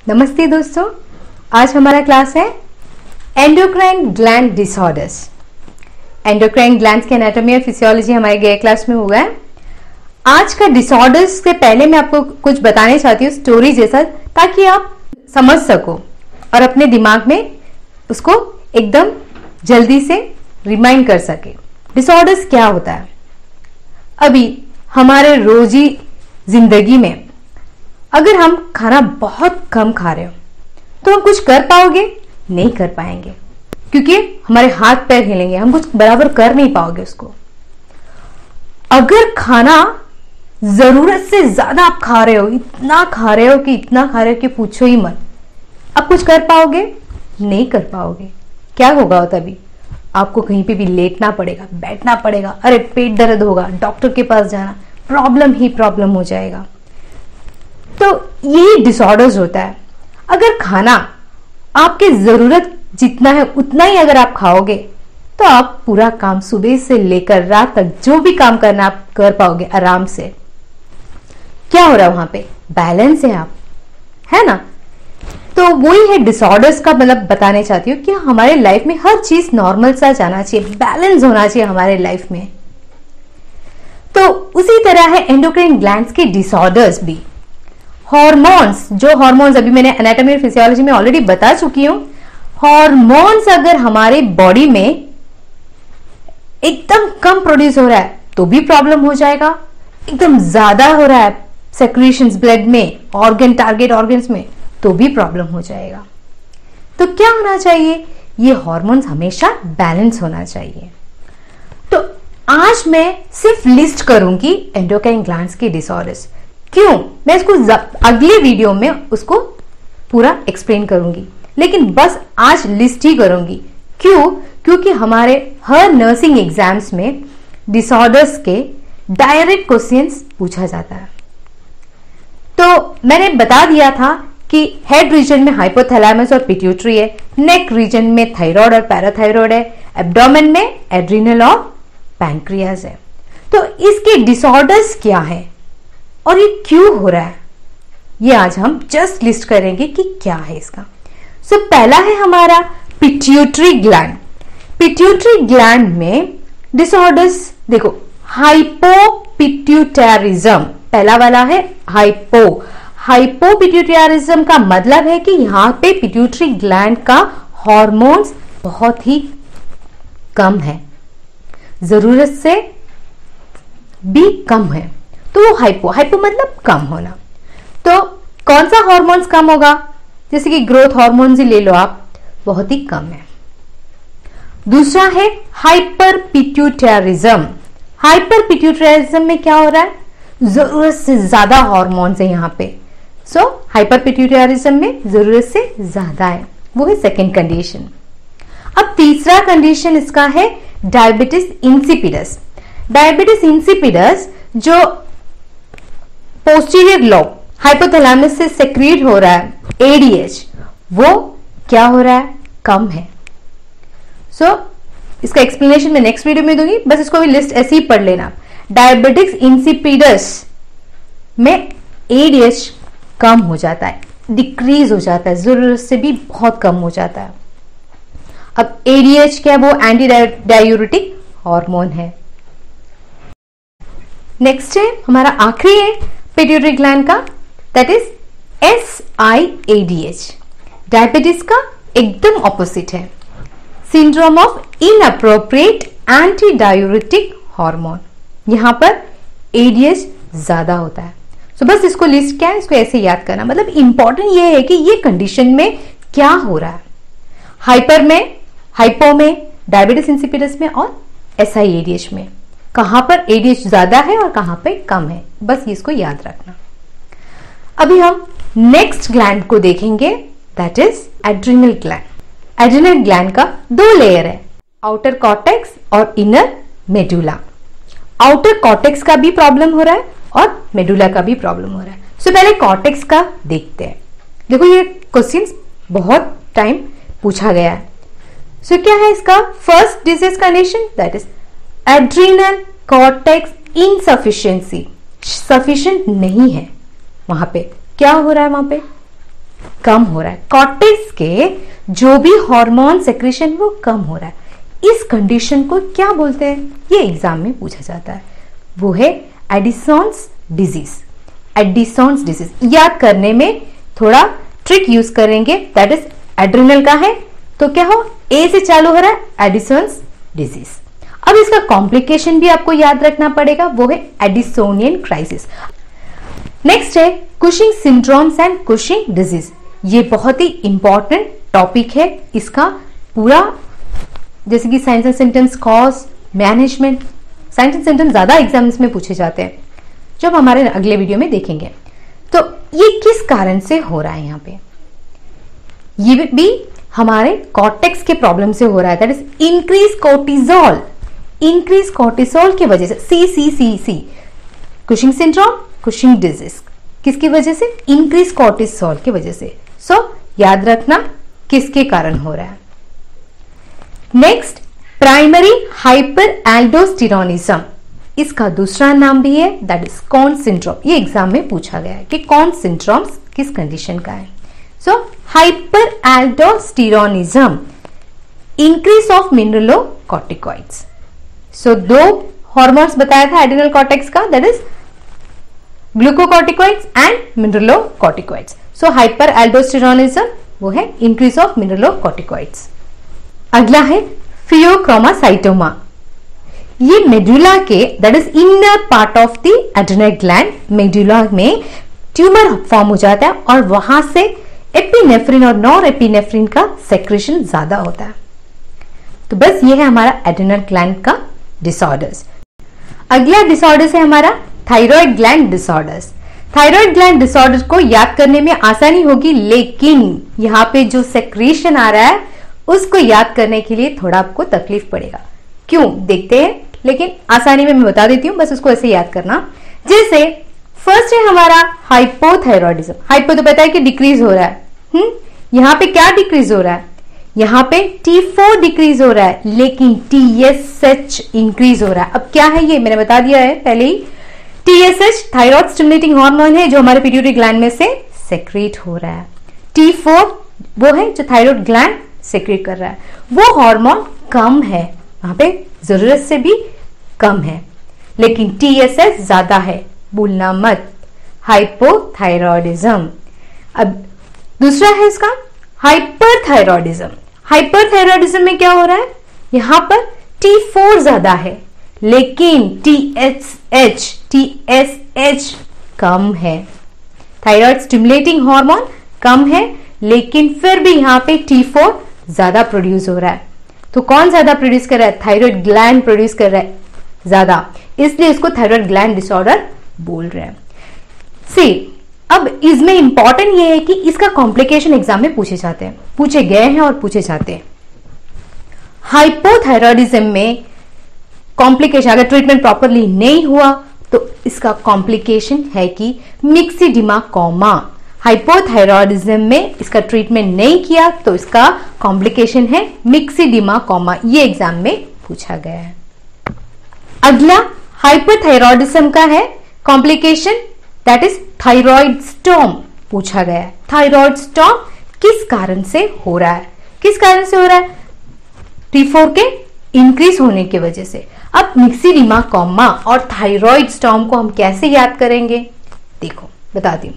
नमस्ते दोस्तों, आज हमारा क्लास है endocrine gland disorders. Endocrine glands की एनाटॉमी और फिजियोलॉजी हमारे गए क्लास में हुआ है। आज का डिसऑर्डर्स से पहले मैं आपको कुछ बताने चाहती हूँ स्टोरी जैसा, ताकि आप समझ सको और अपने दिमाग में उसको एकदम जल्दी से रिमाइंड कर सके। डिसऑर्डर्स क्या होता है? अभी हमारे रोजी जिंदगी में अगर हम खाना बहुत कम खा रहे हो तो हम कुछ कर पाओगे? नहीं कर पाएंगे, क्योंकि हमारे हाथ पैर हिलेंगे, हम कुछ बराबर कर नहीं पाओगे उसको। अगर खाना जरूरत से ज्यादा आप खा रहे हो, इतना खा रहे हो कि पूछो ही मत, आप कुछ कर पाओगे? नहीं कर पाओगे। क्या होगा तभी? आपको कहीं पे भी लेटना पड़ेगा, बैठना पड़ेगा, अरे पेट दर्द होगा, डॉक्टर के पास जाना, प्रॉब्लम ही प्रॉब्लम हो जाएगा। तो यही डिसऑर्डर्स होता है। अगर खाना आपके जरूरत जितना है उतना ही अगर आप खाओगे तो आप पूरा काम सुबह से लेकर रात तक जो भी काम करना आप कर पाओगे आराम से। क्या हो रहा है वहां पे? बैलेंस है, आप है ना। तो वही है डिसऑर्डर्स का मतलब बताने चाहती हूँ कि हमारे लाइफ में हर चीज नॉर्मल सा जाना चाहिए, बैलेंस होना चाहिए हमारे लाइफ में। तो उसी तरह है एंडोक्राइन ग्लैंड्स के डिसऑर्डर्स भी। हॉर्मोन्स, जो हॉर्मोन्स अभी मैंने एनाटॉमी और फिजियोलॉजी में ऑलरेडी बता चुकी हूं, हॉर्मोन्स अगर हमारे बॉडी में एकदम कम प्रोड्यूस हो रहा है तो भी प्रॉब्लम हो जाएगा। एकदम ज्यादा हो रहा है सेक्रीशंस ब्लड में, टारगेट ऑर्गन्स में, तो भी प्रॉब्लम हो जाएगा। तो क्या होना चाहिए? ये हॉर्मोन्स हमेशा बैलेंस होना चाहिए। तो आज मैं सिर्फ लिस्ट करूंगी एंडोक्राइन ग्लैंड्स के डिसऑर्डर्स। क्यों? मैं इसको अगले वीडियो में उसको पूरा एक्सप्लेन करूंगी, लेकिन बस आज लिस्ट ही करूंगी। क्यों? क्योंकि हमारे हर नर्सिंग एग्जाम्स में डिसऑर्डर्स के डायरेक्ट क्वेश्चंस पूछा जाता है। तो मैंने बता दिया था कि हेड रीजन में हाइपोथैलेमस और पिट्यूटरी है, नेक रीजन में थायराइड और पैराथायराइड है, एब्डोमेन में एड्रिनल और पैंक्रियाज है। तो इसके डिसऑर्डर्स क्या है और ये क्यों हो रहा है, ये आज हम जस्ट लिस्ट करेंगे कि क्या है इसका। सो पहला है हमारा पिट्यूटरी ग्लैंड। पिट्यूटरी ग्लैंड में डिसऑर्डर्स देखो, हाइपोपिट्यूटरिज्म पहला वाला है। हाइपोपिट्यूटरिज्म का मतलब है कि यहां पे पिट्यूटरी ग्लैंड का हॉर्मोन्स बहुत ही कम है, जरूरत से भी कम है। तो वो हाइपो मतलब कम होना। तो कौन सा हॉर्मोन्स कम होगा? जैसे कि ग्रोथ हॉर्मोन्स ही ले लो आप, बहुत ही कम है। दूसरा है हाइपरपिट्यूटरिज्म। हाइपरपिट्यूटरिज्म में क्या हो रहा है? जरूरत से ज्यादा हॉर्मोन्स है यहाँ पे। सो हाइपरपिट्यूटरिज्म में जरूरत से ज्यादा है, वो है सेकेंड कंडीशन। अब तीसरा कंडीशन इसका है डायबिटिस इंसिपिडस। डायबिटिस इंसिपिडस जो पोस्टीरियर लोब हाइपोथैलेमस से सेक्रीट हो रहा है, एडीएच, वो क्या हो रहा है? कम है। सो इसका एक्सप्लेनेशन मैं नेक्स्ट वीडियो में दूंगी, बस इसको भी लिस्ट ऐसे ही पढ़ लेना। डायबिटिक्स इंसिपिडस में एडीएच कम हो जाता है, डिक्रीज हो जाता है, जरूरत से भी बहुत कम हो जाता है। अब एडीएच क्या है? वो एंटी डायूरेटिक हार्मोन है। नेक्स्ट है हमारा आखिरी है पिट्यूटरी ग्लैंड का, दैट इज SIADH। डायबिटीज का एकदम ऑपोजिट है, syndrome of inappropriate anti diuretic hormone. यहां पर एडीएच ज्यादा होता है। सो बस इसको लिस्ट क्या है, इसको ऐसे याद करना। मतलब इंपॉर्टेंट ये है कि ये कंडीशन में क्या हो रहा है, हाइपर में, हाइपो में, डायबिटिस इंसिपिडस में और SIADH में, कहां पर एडीएच ज्यादा है और कहां पे कम है, बस इसको याद रखना। अभी हम नेक्स्ट ग्लैंड को देखेंगे, that is adrenal gland. Adrenal gland का दो लेयर है, आउटर कॉर्टेक्स और इनर मेडुला। आउटर कॉर्टेक्स का भी प्रॉब्लम हो रहा है और मेडुला का भी प्रॉब्लम हो रहा है। सो पहले कॉर्टेक्स का देखते हैं। देखो ये क्वेश्चंस बहुत टाइम पूछा गया है। सो क्या है इसका first disease condition, that is adrenal cortex insufficiency. Sufficient नहीं है वहां पे। क्या हो रहा है वहां पे? कम हो रहा है, कॉर्टेक्स के जो भी हार्मोन सेक्रेशन वो कम हो रहा है, इस कंडीशन को क्या बोलते हैं, ये एग्जाम में पूछा जाता है। वो है एडिसन्स डिजीज। एडिसन्स डिजीज याद करने में थोड़ा ट्रिक यूज करेंगे, दैट इज एड्रिनल का है तो क्या हो, ए से चालू हो रहा है, एडिसन्स डिजीज। अब इसका कॉम्प्लिकेशन भी आपको याद रखना पड़ेगा, वो है एडिसोनियन क्राइसिस। नेक्स्ट है Cushing syndromes and Cushing disease. ये बहुत ही इंपॉर्टेंट टॉपिक है, इसका पूरा जैसे कि science and symptoms, cause, management, science and symptoms ज्यादा एग्जाम्स में पूछे जाते हैं, जो हम हमारे अगले वीडियो में देखेंगे। तो ये किस कारण से हो रहा है, यहाँ पे ये भी हमारे कॉर्टेक्स के प्रॉब्लम से हो रहा है, that is increase cortisol. Increase cortisol की वजह से, सी कुशिंग सिंड्रोम, कुशिंग डिजीज, किसकी वजह से, इंक्रीज कोर्टिसोल की वजह से। सो याद रखना किसके कारण हो रहा है। नेक्स्ट प्राइमरी हाइपर एल्डोस्टेरोनिज्म, इसका दूसरा नाम भी है, दैट इज कॉन सिंड्रोम। ये एग्जाम में पूछा गया है कि कॉन सिंड्रोम किस कंडीशन का है। So hyperaldosteronism, increase of mineralocorticoids. So दो हॉर्मोन्स बताया था एड्रिनल कॉर्टेक्स का, that is glucocorticoids and mineralocorticoids. So hyperaldosteronism वो है इंक्रीज ऑफ मिनरलोकॉर्टिकॉइड्स। अगला है फियोक्रोमासाइटोमा। ये मेडुला के, that is inner part of the adrenal gland, medulla में ट्यूमर फॉर्म हो जाता है और वहां से एपिनेफ्रिन और नॉर एपिनेफ्रिन का सेक्रेशन ज्यादा होता है। तो बस ये है हमारा एड्रिनल ग्लैंड का डिसऑर्डर्स। अगला डिसऑर्डर्स है हमारा thyroid gland disorders. Thyroid gland disorder को याद करने में आसानी होगी, लेकिन यहाँ पे जो सेक्रेशन आ रहा है उसको याद करने के लिए थोड़ा आपको तकलीफ पड़ेगा। क्यों, देखते हैं, लेकिन आसानी में मैं बता देती हूँ, बस उसको ऐसे याद करना। जैसे फर्स्ट है हमारा हाइपोथायरॉयडिज्म। हाइपो तो पता है कि डिक्रीज हो रहा है, यहाँ पे क्या डिक्रीज हो रहा है, यहाँ पे T4 डिक्रीज हो रहा है, लेकिन TSH इंक्रीज हो रहा है। अब क्या है ये, मैंने बता दिया है पहले ही, TSH थायराइड स्टिमुलेटिंग हार्मोन है जो हमारे पिट्यूटरी ग्लैंड में से सेक्रेट हो रहा है। T4 वो है जो थायराइड ग्लैंड सेक्रेट कर रहा है, वो हार्मोन कम है, वहां पे जरूरत से भी कम है, लेकिन TSH ज्यादा है, भूलना मत, हाइपोथायरॉयडिज्म। अब दूसरा है इसका हाइपरथायरॉयडिज्म। हाइपरथायरॉयडिज्म में क्या हो रहा है, यहां पर T4 ज्यादा है, लेकिन TSH कम है। थायराइड स्टिमुलेटिंग हार्मोन कम है, लेकिन फिर भी यहां पे T4 ज्यादा प्रोड्यूस हो रहा है। तो कौन ज्यादा प्रोड्यूस कर रहा है, थायराइड ग्लैंड प्रोड्यूस कर रहा है ज्यादा, इसलिए इसको थायराइड ग्लैंड डिसऑर्डर बोल रहे हैं। सी अब इसमें इंपॉर्टेंट ये है कि इसका कॉम्प्लिकेशन एग्जाम में पूछे जाते हैं, पूछे गए हैं और पूछे जाते हैं। हाइपोथायरॉयडिज्म में कॉम्प्लिकेशन, अगर ट्रीटमेंट प्रॉपरली नहीं हुआ तो इसका कॉम्प्लिकेशन है कि मिक्सिडिमा कॉमा। हाइपोथायरॉयडिज्म में इसका ट्रीटमेंट नहीं किया तो इसका कॉम्प्लिकेशन है मिक्सिडिमा कॉमा, ये एग्जाम में पूछा गया है। अगला हाइपरथायरॉयडिज्म का है complication, that is thyroid storm पूछा गया है। थायराइड स्टॉर्म किस कारण से हो रहा है, किस कारण से हो रहा है, T4 के इंक्रीज होने की वजह से। अब मिक्सिडिमा कॉमा और थायराइड स्टॉर्म को हम कैसे याद करेंगे, देखो बताती हूं।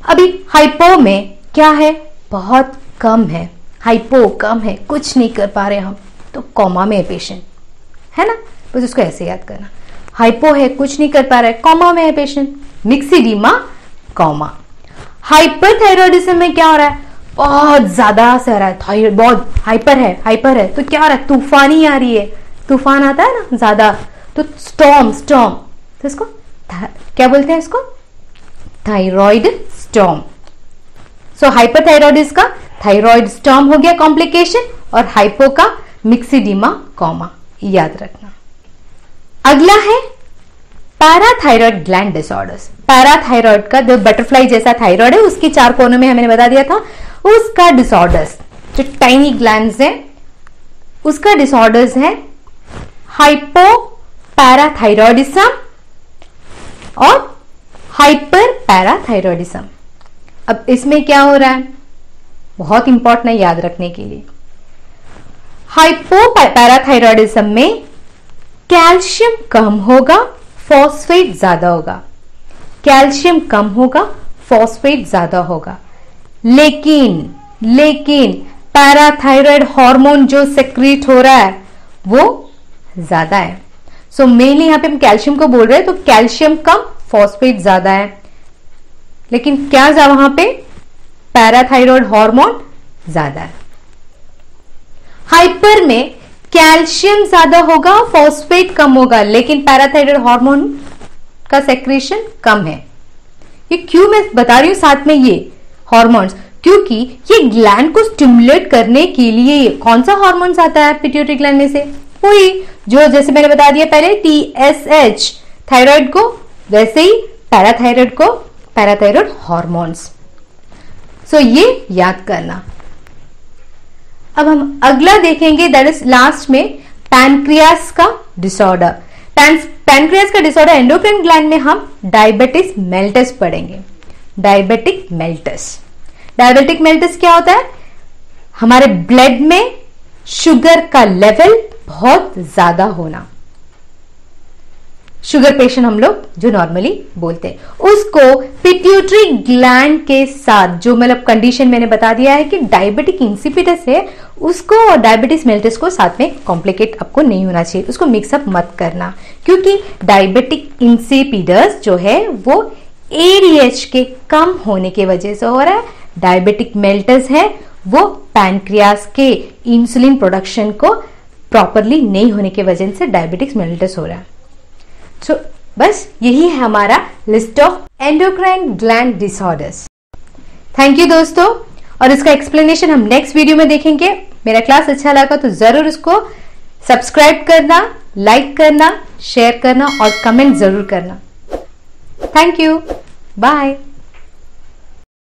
अभी हाइपो में क्या है, बहुत कम है, हाइपो कम है, कुछ नहीं कर पा रहे हम, तो कॉमा में है पेशेंट, है ना, बस उसको ऐसे याद करना। हाइपो है, कुछ नहीं कर पा रहा है, कॉमा में है पेशेंट, मिक्सिडिमा कॉमा। हाइपरथायरॉयडिज्म में क्या हो रहा है, बहुत ज्यादा से आ रहा है, थायराइड बहुत हाइपर है, तो क्या हो रहा है, तूफानी आ रही है, तूफान आता है ना ज्यादा, तो स्टॉर्म, तो इसको क्या बोलते हैं, इसको थायराइड स्टॉर्म। सो हाइपरथायरॉयडिज्म का थायराइड स्टॉर्म हो गया कॉम्प्लिकेशन, और हाइपो का मिक्सिडिमा कॉमा, याद रखना। अगला है पैराथायरॉयड ग्लैंड डिसऑर्डर्स। पैराथायरॉयड का जो बटरफ्लाई जैसा थायराइड है उसके चार कोनों में मैंने बता दिया था, उसका डिसऑर्डर्स, जो टाइनी ग्लैंड्स है उसका डिसऑर्डर्स है हाइपो पैराथायरॉयडिज्म और हाइपर पैराथायरॉयडिज्म। अब इसमें क्या हो रहा है, बहुत इंपॉर्टेंट है याद रखने के लिए। हाइपोपैराथायरॉयडिज्म में कैल्शियम कम होगा, फॉस्फेट ज्यादा होगा। कैल्शियम कम होगा, फॉस्फेट ज्यादा होगा। लेकिन पैराथायरॉयड हार्मोन जो सेक्रीट हो रहा है वो ज्यादा है। सो मेनली यहां पे हम कैल्शियम को बोल रहे हैं, तो कैल्शियम कम, फॉस्फेट ज्यादा है। लेकिन क्या वहां पे पैराथायरॉयड हार्मोन ज्यादा है। हाइपर में कैल्शियम ज्यादा होगा, फॉस्फेट कम होगा, लेकिन पैराथायरॉयड हार्मोन का सेक्रेशन कम है। ये क्यों मैं बता रही हूं साथ में ये हार्मोन्स, क्योंकि ये ग्लैंड को स्टिमुलेट करने के लिए कौन सा हार्मोन्स आता है पिट्यूटरी ग्लैंड में से, वही जो जैसे मैंने बता दिया पहले TSH थायराइड को, वैसे ही पैराथायरॉयड को पैराथायरॉयड हार्मोन्स। सो ये याद करना। अब हम अगला देखेंगे, दैट इज लास्ट में पैनक्रियास का डिसऑर्डर। पैनक्रियास का डिसऑर्डर एंडोक्राइन ग्लैंड में हम डायबिटिस मेलिटस पढ़ेंगे। डायबिटिक मेलिटस क्या होता है, हमारे ब्लड में शुगर का लेवल बहुत ज्यादा होना। शुगर पेशेंट हम लोग जो नॉर्मली बोलते हैं, उसको पिट्यूटरी ग्लैंड के साथ जो मतलब कंडीशन मैंने बता दिया है कि डायबिटिक इंसिपिडस है, उसको और डायबिटिस मेलिटस को साथ में कॉम्प्लिकेट आपको नहीं होना चाहिए, उसको मिक्सअप मत करना, क्योंकि डायबिटिक इंसिपिडस जो है वो ADH के कम होने की वजह से हो रहा है। डायबिटिक मेलिटस है वो पैनक्रियास के इंसुलिन प्रोडक्शन को प्रॉपरली नहीं होने की वजह से डायबिटिक्स मेलिटस हो रहा है। So, बस यही है हमारा list of endocrine gland disorders. Thank you दोस्तों, और इसका एक्सप्लेनेशन हम नेक्स्ट वीडियो में देखेंगे। मेरा क्लास अच्छा लगा तो जरूर इसको सब्सक्राइब करना, लाइक करना, शेयर करना और कमेंट जरूर करना। Thank you, bye.